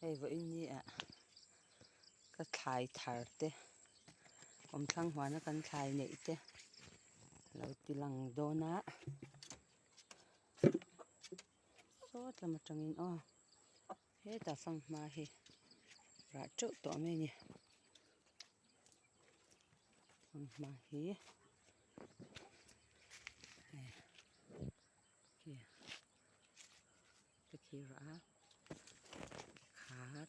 hei vợ ini ạ cái thải thar te thăng hóa nó cần thải nhảy te lâu ti lăng đô ná sốt là một trong in hết ta phăng mà hi ra chỗ tổ mê nhỉ phăng mà hi kìa cái ra khát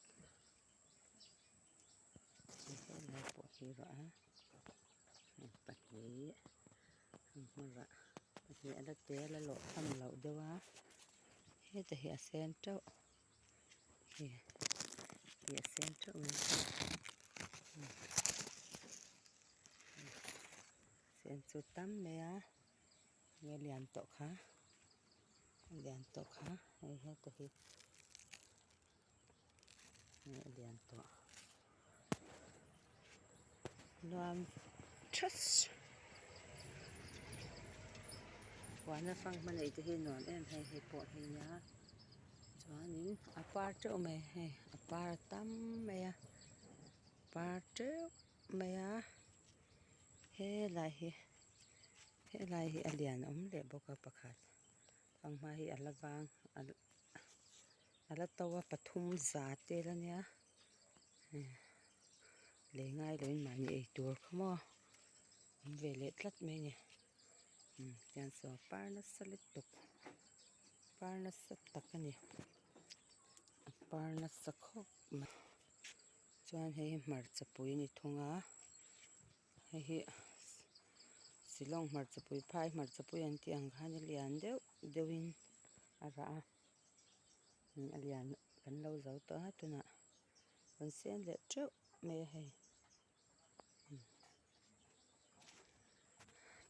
cái này bộ khi ra bạch nhĩ mà ra bạch nhĩ đã té là lộ thầm lậu đâu á hết thì hiện sen trâu kìa hiện sen trâu này sen số tắm mẹ á nghe liền tổ khá liền tổ khá hay hết thì nghe liền tổ loam trust quả nó phăng mà này thì nón em hay bộ hay nhá cho nên apart chỗ mày hay apart tắm mày apart chỗ mày he lại alien lệ boka pakhat phang ma hi alawang ala tawa pathum za te la nia le ngai loin mani ei tur khamo ve le tlat me ni tian so parna salit tuk parna sat takani parna sakhop ma chuan hei mar chapui ni thunga hei silong mar chapui phai mar chapui an ti ang khan lian deuin ara alian kan lo zo to tuna kan sen le treu me hei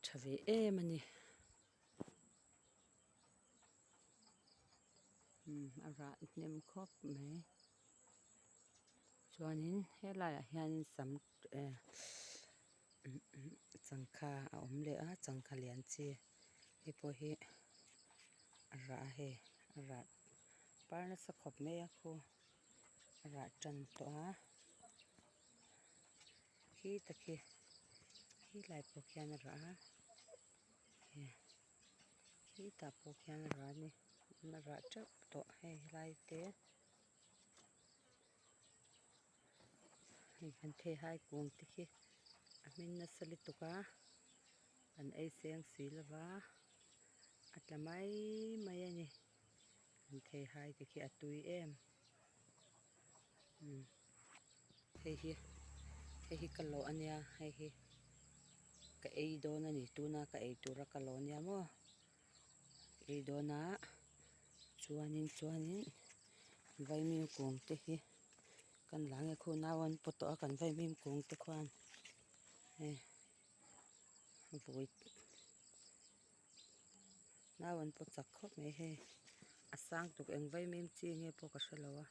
thave mani ara nem khop me chuanin helai hian sam changkha a omle a changkha lian chi hi po hi ara he ara parna sakhop me a khu ara tan to a hi takhi hi lai po khian ra hi ta po khian ra ni na ra chap to he lai te hi han the hai kung ti khi amin na salituka an ei seng silwa atlamai mai ani an the hai ti khi atui em hei kalo ania hei ka ei do na ni tuna ka ei tura kalonia mo ei do na chuanin vai mi kung te hi kan lange khu nawan poto kan vai mi kung te khan vui nawan pot chak khop me he asang tuk eng vai mi chi nge po ka shalowa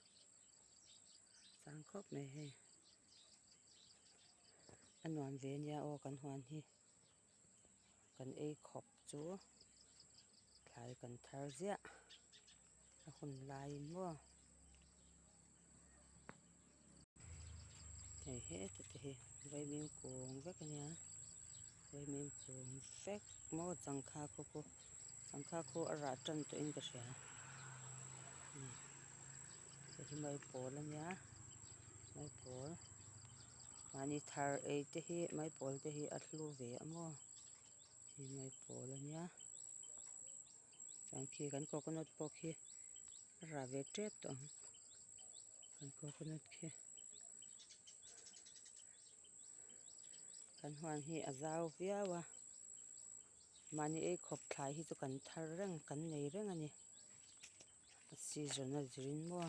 sang khop me he anwan ve nia o kan huan hi kan ei khop chu thlai kan thar zia a hun lai mo he te he vai mi kung ve kanya vai mi kung fek mo changkha ko ara tan to in ka sha hi mai pol ania mai pol mani thar ei te hi mai pol te hi atlu ve amo hi mai pol ania changki kan coconut po khi ra ve trep to kan coconut khi kan huan hi azau viawa mani ei khop thlai hi chu kan thar reng kan nei reng ani season a zirin mo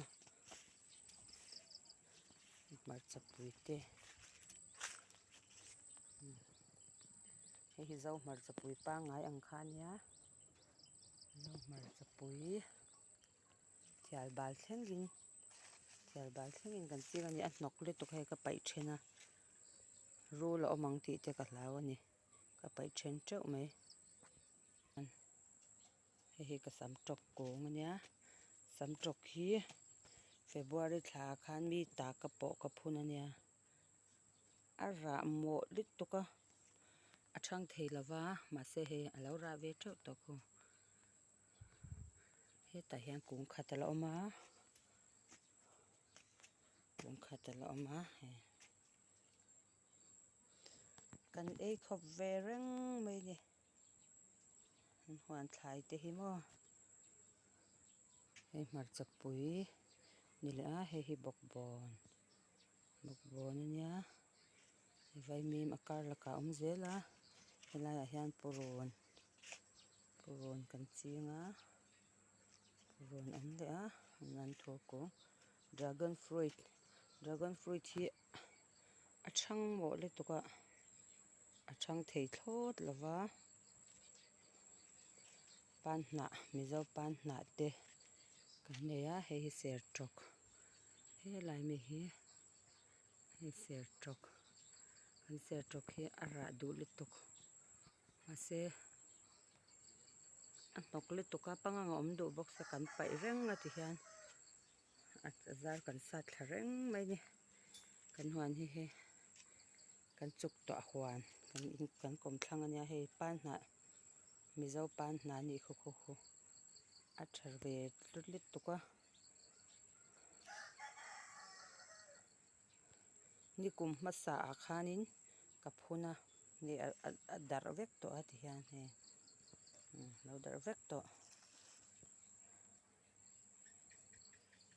mar chapui te hei zo mar chapui pa ngai ang khania zo mar chapui thial bal thlengin kan chiang ani a hnok le tuk hei ka pai thena rula omang ti te ka hlau ani ka pai then treuh mai hei ka sam tok kung ania sam tok hi February thla khan mi ta ka po ka phun ania a ra mo lit tuka a thang thei lova ma se he alo ra ve theuh to khu he ta hian kung khatala oma he kan ei khop ve reng mai ni huan thlai te hi mo he hmarcha pui ni le a he bawkbawn ania vai mim a kar laka awm zela helai ah hian purun kan chinga purun awm le a nan thur kung dragon fruit hi a thang mawh le tuka a thang thei thlawt lova pan hnah mizo pan hnah te kan nei a hi serthlawk helai mi hi serthlawk kan serthlawk hi a rah duh le tuk mase a hnawk le tuka panganga awm duh bawk sa kan paih reng a ti hian a zar kan sat thla reng mai ni kan huan hi kan chuk tawh huan kan kom thlang ania hei pan hnah mizo pan hnah ni khu a thar ve tlut lit tuka ni kum hmasa ah khanin ka phuna ni a dar vek tawh a ti hian he lo dar vek tawh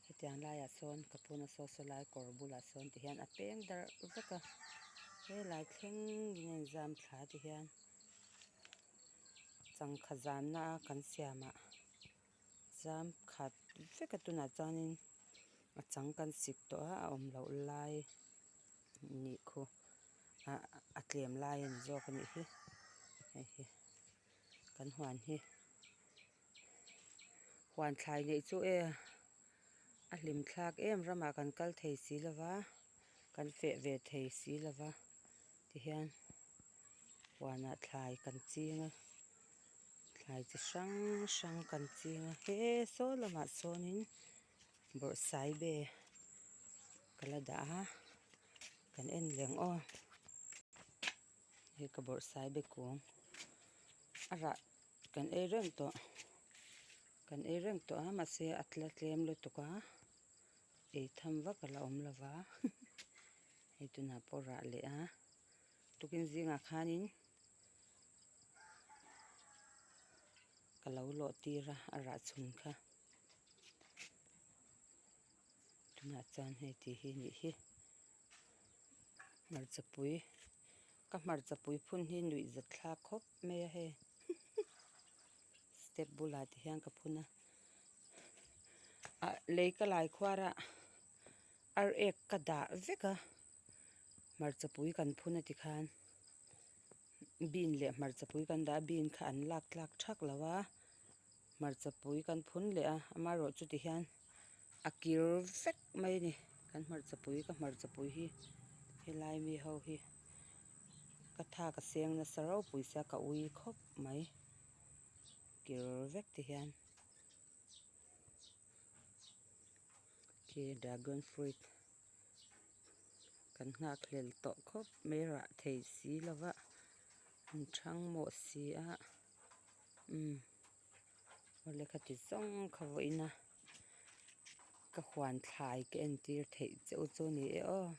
hetiang lai ah sawn ka phuna saw lai kawr bulah sawn ti hian a peng dar vek a helai thleng in a inzam thla ti hian changkhat zan na kan siamah zam khat vek a tunah chuanin a chang kan sik tawh a awm loh lai nih khu a tlem lai ani zawk ani hi hei kan huan hi huan thlai nei chu a hlim thlak em ramah kan kal thei si lova kan feh ve thei si lova ti hian huanah thlai kan chinga thlai chi hrang kan chinga he saw lamah sawnin bawrhsai be kala dah a kan en leng aw he ka bawrhsai be kung a rah kan ei reng tawh a mase a tla tlem le tuka ei tham vak ala awm lova hei tunah pawh rah leh a tukin zingah khanin ka lo lawh tir a rah chhun kha tunah chuan hei ti hi nih hi hmarcha pui ka hmarcha pui phun hi nuih zet thlak khawp mai a he step bulah ti hian ka phuna a lei ka lai khuarah ar ek ka dah vek a hmarcha pui kan phun a ti khan bean leh hmarcha pui kan dah bean kha an lak tlak thak lova hmarcha pui kan phun leh a amarawh chu ti hian a kir vek mai ni kan hmarcha pui hi helai mi ho hi ka tha ka seng nasa ro puisa ka ui khawp mai kir vek ti hian ke dragon fruit kan ngak hlel tawh khawp mai rah thei si lova an thang mawh si a wale kha ti zawng kha voina ka huan thlai ka en tir theih cheuh chu ni e aw